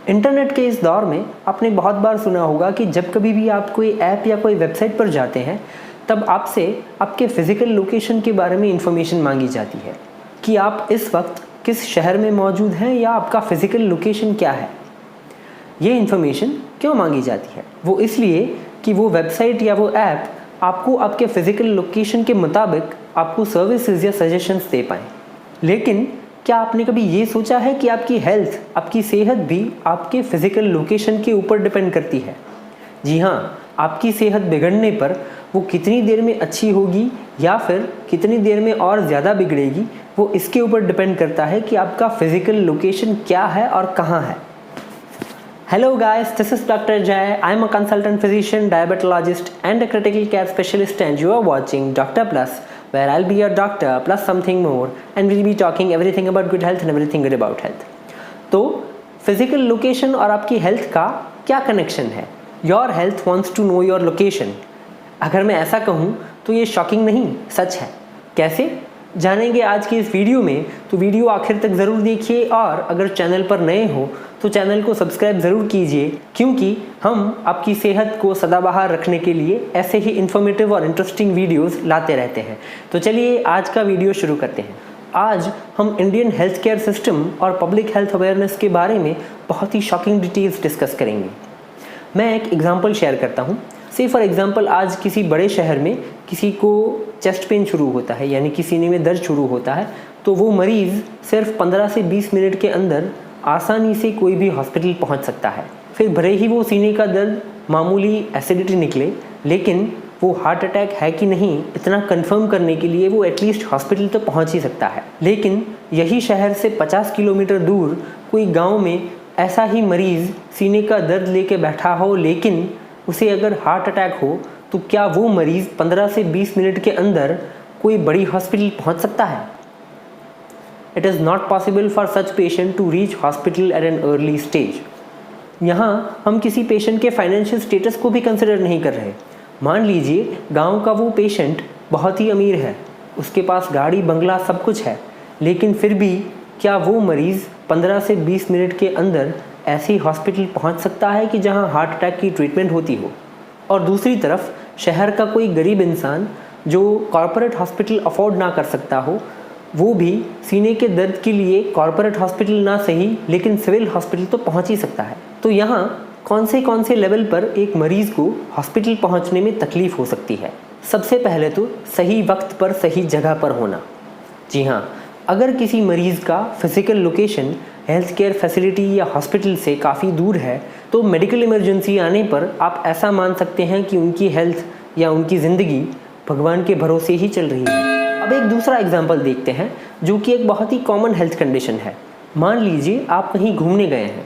Internet के इस दौर में आपने बहुत बार सुना होगा कि जब कभी भी आप कोई ऐप या कोई वेबसाइट पर जाते हैं तब आपसे आपके फिज़िकल लोकेशन के बारे में इंफॉर्मेशन मांगी जाती है कि आप इस वक्त किस शहर में मौजूद हैं या आपका फ़िज़िकल लोकेशन क्या है। ये इन्फॉर्मेशन क्यों मांगी जाती है? वो इसलिए कि वो वेबसाइट या वो ऐप आपको आपके फ़िज़िकल लोकेशन के मुताबिक आपको सर्विसेज या सजेशंस दे पाएँ। लेकिन क्या आपने कभी ये सोचा है कि आपकी हेल्थ, आपकी सेहत भी आपके फ़िज़िकल लोकेशन के ऊपर डिपेंड करती है? जी हाँ, आपकी सेहत बिगड़ने पर वो कितनी देर में अच्छी होगी या फिर कितनी देर में और ज़्यादा बिगड़ेगी, वो इसके ऊपर डिपेंड करता है कि आपका फ़िज़िकल लोकेशन क्या है और कहाँ है। Hello guys, this is Dr. Jay. I am a consultant physician, diabetologist and a critical care specialist, and you are watching Dr. Plus, where I'll be your doctor plus something more and we'll be talking everything about good health and everything good about health. तो physical location और आपकी health का क्या connection है? Your health wants to know your location. अगर मैं ऐसा कहूँ तो ये शॉकिंग नहीं, सच है। कैसे जानेंगे आज की इस वीडियो में, तो वीडियो आखिर तक ज़रूर देखिए और अगर चैनल पर नए हो तो चैनल को सब्सक्राइब ज़रूर कीजिए, क्योंकि हम आपकी सेहत को सदाबहार रखने के लिए ऐसे ही इन्फॉर्मेटिव और इंटरेस्टिंग वीडियोस लाते रहते हैं। तो चलिए आज का वीडियो शुरू करते हैं। आज हम इंडियन हेल्थ केयर सिस्टम और पब्लिक हेल्थ अवेयरनेस के बारे में बहुत ही शॉकिंग डिटेल्स डिस्कस करेंगे। मैं एक एग्जाम्पल शेयर करता हूँ। से फॉर एग्जाम्पल आज किसी बड़े शहर में किसी को चेस्ट पेन शुरू होता है, यानी कि सीने में दर्द शुरू होता है, तो वो मरीज़ सिर्फ 15 से 20 मिनट के अंदर आसानी से कोई भी हॉस्पिटल पहुंच सकता है। फिर भले ही वो सीने का दर्द मामूली एसिडिटी निकले, लेकिन वो हार्ट अटैक है कि नहीं इतना कंफर्म करने के लिए वो एटलीस्ट हॉस्पिटल तो पहुंच ही सकता है। लेकिन यही शहर से 50 किलोमीटर दूर कोई गांव में ऐसा ही मरीज़ सीने का दर्द लेके बैठा हो, लेकिन उसे अगर हार्ट अटैक हो, तो क्या वो मरीज़ 15 से 20 मिनट के अंदर कोई बड़ी हॉस्पिटल पहुंच सकता है? It is not possible for such patient to reach hospital at an early stage. यहाँ हम किसी पेशेंट के फाइनेंशियल स्टेटस को भी कंसिडर नहीं कर रहे। मान लीजिए गांव का वो पेशेंट बहुत ही अमीर है, उसके पास गाड़ी बंगला सब कुछ है, लेकिन फिर भी क्या वो मरीज़ 15 से 20 मिनट के अंदर ऐसी हॉस्पिटल पहुंच सकता है कि जहां हार्ट अटैक की ट्रीटमेंट होती हो? और दूसरी तरफ शहर का कोई गरीब इंसान जो कॉरपोरेट हॉस्पिटल अफोर्ड ना कर सकता हो, वो भी सीने के दर्द के लिए कॉरपोरेट हॉस्पिटल ना सही लेकिन सिविल हॉस्पिटल तो पहुंच ही सकता है। तो यहाँ कौन से लेवल पर एक मरीज़ को हॉस्पिटल पहुंचने में तकलीफ़ हो सकती है? सबसे पहले तो सही वक्त पर सही जगह पर होना। जी हाँ, अगर किसी मरीज़ का physical location health care facility या हॉस्पिटल से काफ़ी दूर है, तो मेडिकल इमरजेंसी आने पर आप ऐसा मान सकते हैं कि उनकी हेल्थ या उनकी ज़िंदगी भगवान के भरोसे ही चल रही है। अब एक दूसरा एग्जाम्पल देखते हैं, जो कि एक बहुत ही कॉमन हेल्थ कंडीशन है। मान लीजिए आप कहीं घूमने गए हैं।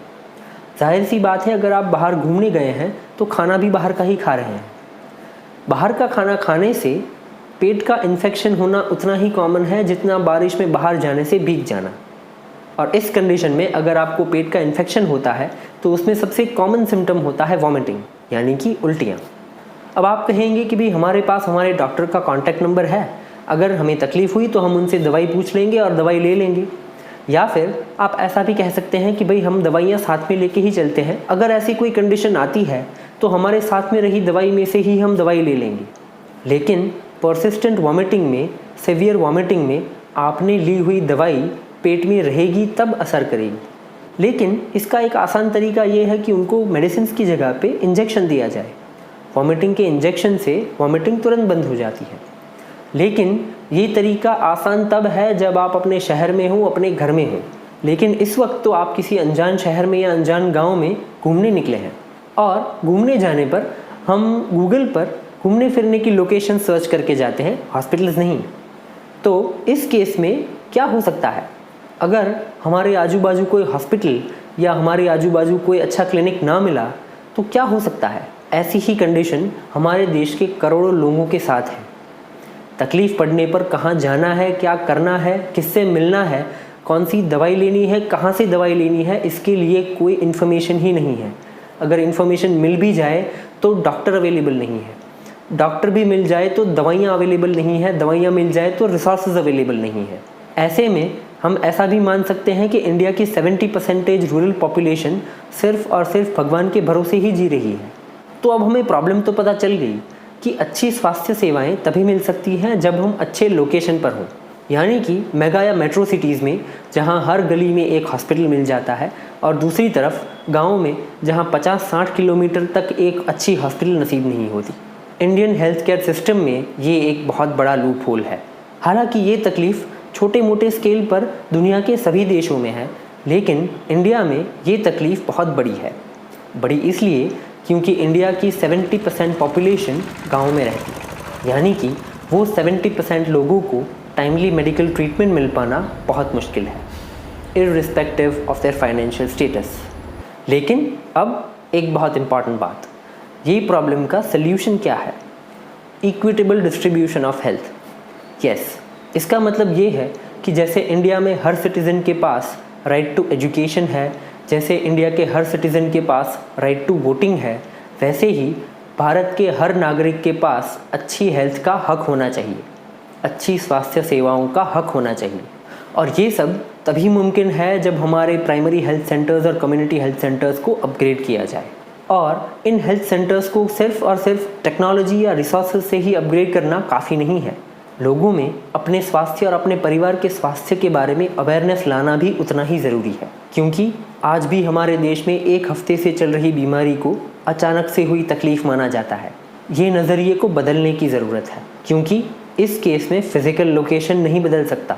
जाहिर सी बात है, अगर आप बाहर घूमने गए हैं तो खाना भी बाहर का ही खा रहे हैं। बाहर का खाना खाने से पेट का इन्फेक्शन होना उतना ही कॉमन है जितना बारिश में बाहर जाने से भीग जाना। और इस कंडीशन में अगर आपको पेट का इन्फेक्शन होता है तो उसमें सबसे कॉमन सिम्टम होता है वॉमिटिंग, यानी कि उल्टियाँ। अब आप कहेंगे कि भाई हमारे पास हमारे डॉक्टर का कॉन्टैक्ट नंबर है, अगर हमें तकलीफ़ हुई तो हम उनसे दवाई पूछ लेंगे और दवाई ले लेंगे। या फिर आप ऐसा भी कह सकते हैं कि भाई हम दवाइयाँ साथ में लेके ही चलते हैं, अगर ऐसी कोई कंडीशन आती है तो हमारे साथ में रही दवाई में से ही हम दवाई ले लेंगे। लेकिन परसिस्टेंट वॉमिटिंग में, सीवियर वॉमिटिंग में आपने ली हुई दवाई पेट में रहेगी तब असर करेगी। लेकिन इसका एक आसान तरीका ये है कि उनको मेडिसिन की जगह पे इंजेक्शन दिया जाए। वॉमिटिंग के इंजेक्शन से वॉमिटिंग तुरंत बंद हो जाती है। लेकिन ये तरीका आसान तब है जब आप अपने शहर में हो, अपने घर में हो। लेकिन इस वक्त तो आप किसी अनजान शहर में या अनजान गांव में घूमने निकले हैं, और घूमने जाने पर हम गूगल पर घूमने फिरने की लोकेशन सर्च करके जाते हैं, हॉस्पिटल्स नहीं। तो इस केस में क्या हो सकता है? अगर हमारे आजू बाजू कोई हॉस्पिटल या हमारे आजू बाजू कोई अच्छा क्लिनिक ना मिला तो क्या हो सकता है? ऐसी ही कंडीशन हमारे देश के करोड़ों लोगों के साथ है। तकलीफ़ पड़ने पर कहाँ जाना है, क्या करना है, किससे मिलना है, कौन सी दवाई लेनी है, कहाँ से दवाई लेनी है, इसके लिए कोई इन्फॉर्मेशन ही नहीं है। अगर इन्फॉर्मेशन मिल भी जाए तो डॉक्टर अवेलेबल नहीं है, डॉक्टर भी मिल जाए तो दवाइयाँ अवेलेबल नहीं है, दवाइयाँ मिल जाए तो रिसोर्सेज अवेलेबल नहीं है। ऐसे में हम ऐसा भी मान सकते हैं कि इंडिया की 70% रूरल पॉपुलेशन सिर्फ और सिर्फ भगवान के भरोसे ही जी रही है। तो अब हमें प्रॉब्लम तो पता चल गई कि अच्छी स्वास्थ्य सेवाएं तभी मिल सकती हैं जब हम अच्छे लोकेशन पर हों, यानी कि मेगा या मेट्रो सिटीज़ में जहां हर गली में एक हॉस्पिटल मिल जाता है, और दूसरी तरफ गाँव में जहां 50-60 किलोमीटर तक एक अच्छी हॉस्पिटल नसीब नहीं होती। इंडियन हेल्थ केयर सिस्टम में ये एक बहुत बड़ा लूप होल है। हालांकि ये तकलीफ़ छोटे मोटे स्केल पर दुनिया के सभी देशों में है, लेकिन इंडिया में ये तकलीफ़ बहुत बड़ी है। बड़ी इसलिए क्योंकि इंडिया की 70% पॉपुलेशन गाँव में रहती है, यानी कि वो 70% लोगों को टाइमली मेडिकल ट्रीटमेंट मिल पाना बहुत मुश्किल है, irrespective of their financial status. लेकिन अब एक बहुत इम्पॉर्टेंट बात, ये प्रॉब्लम का सल्यूशन क्या है? Equitable distribution of health. Yes, इसका मतलब ये है कि जैसे इंडिया में हर सिटीज़न के पास राइट टू एजुकेशन है, जैसे इंडिया के हर सिटीज़न के पास राइट टू वोटिंग है, वैसे ही भारत के हर नागरिक के पास अच्छी हेल्थ का हक होना चाहिए, अच्छी स्वास्थ्य सेवाओं का हक होना चाहिए। और ये सब तभी मुमकिन है जब हमारे प्राइमरी हेल्थ सेंटर्स और कम्युनिटी हेल्थ सेंटर्स को अपग्रेड किया जाए। और इन हेल्थ सेंटर्स को सिर्फ और सिर्फ टेक्नोलॉजी या रिसोर्सेज से ही अपग्रेड करना काफ़ी नहीं है। लोगों में अपने स्वास्थ्य और अपने परिवार के स्वास्थ्य के बारे में अवेयरनेस लाना भी उतना ही ज़रूरी है, क्योंकि आज भी हमारे देश में एक हफ्ते से चल रही बीमारी को अचानक से हुई तकलीफ़ माना जाता है। ये नज़रिए को बदलने की ज़रूरत है, क्योंकि इस केस में फ़िज़िकल लोकेशन नहीं बदल सकता।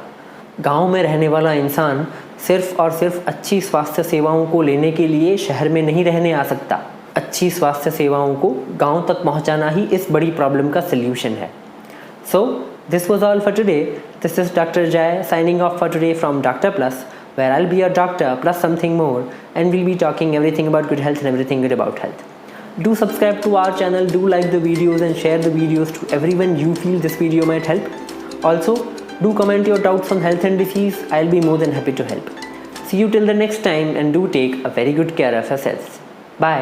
गांव में रहने वाला इंसान सिर्फ और सिर्फ अच्छी स्वास्थ्य सेवाओं को लेने के लिए शहर में नहीं रहने आ सकता। अच्छी स्वास्थ्य सेवाओं को गांव तक पहुंचाना ही इस बड़ी प्रॉब्लम का सल्यूशन है। सो this was all for today. This is Dr. Jai signing off for today from Doctor Plus, where I'll be your doctor plus something more, and we'll be talking everything about good health and everything good about health. Do subscribe to our channel, do like the videos and share the videos to everyone you feel this video might help. Also, do comment your doubts on health and disease. I'll be more than happy to help. See you till the next time, and do take a very good care of yourselves. Bye.